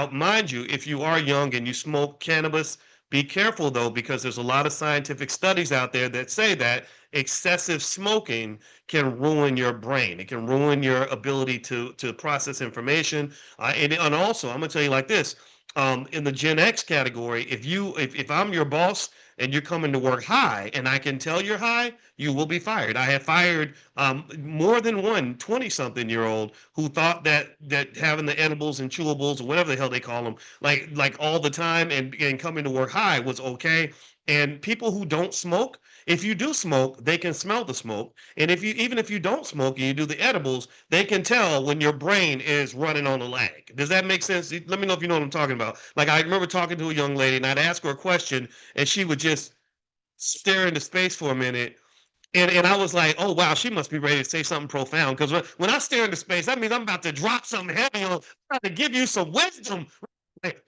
Now, mind you, if you are young and you smoke cannabis, be careful though, because there's a lot of scientific studies out there that say that excessive smoking can ruin your brain. It can ruin your ability to process information. And also, I'm gonna tell you like this: in the Gen X category, if I'm your boss and you're coming to work high, and I can tell you're high, you will be fired. I have fired more than one 20-something-year-old who thought that having the edibles and chewables or whatever the hell they call them, like all the time and coming to work high was okay. And people who don't smoke, if you do smoke, they can smell the smoke. And if you don't smoke and you do the edibles, they can tell when your brain is running on a lag. Does that make sense? Let me know if you know what I'm talking about. Like I remember talking to a young lady and I'd ask her a question and she would just stare into space for a minute. And I was like, oh wow, she must be ready to say something profound. Because when I stare into space, that means I'm about to drop something heavy on, I'm about to give you some wisdom. Like,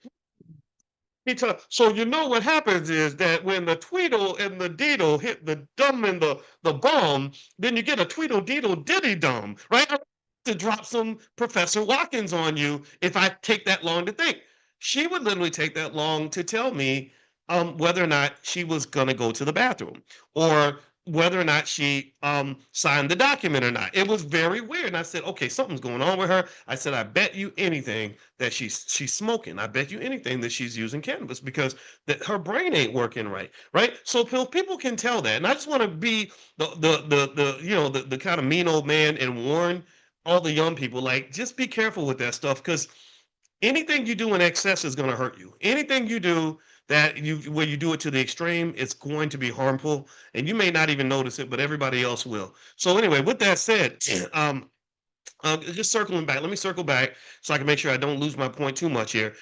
so you know what happens is that when the Tweedle and the Deedle hit the dum and the bomb, then you get a Tweedle Deedle Diddy dum, right? I have to drop some Professor Watkins on you if I take that long to think. She would literally take that long to tell me whether or not she was gonna go to the bathroom or whether or not she signed the document or not. It was very weird. And I said, okay, something's going on with her. I said, I bet you anything that she's smoking. I bet you anything that she's using cannabis because that her brain ain't working right, right? So people can tell that, and I just want to be the kind of mean old man and warn all the young people like just be careful with that stuff because anything you do in excess is going to hurt you. Anything you do that you where you do it to the extreme, it's going to be harmful, and you may not even notice it, but everybody else will. So anyway, with that said, just circling back, let me circle back so I can make sure I don't lose my point too much here.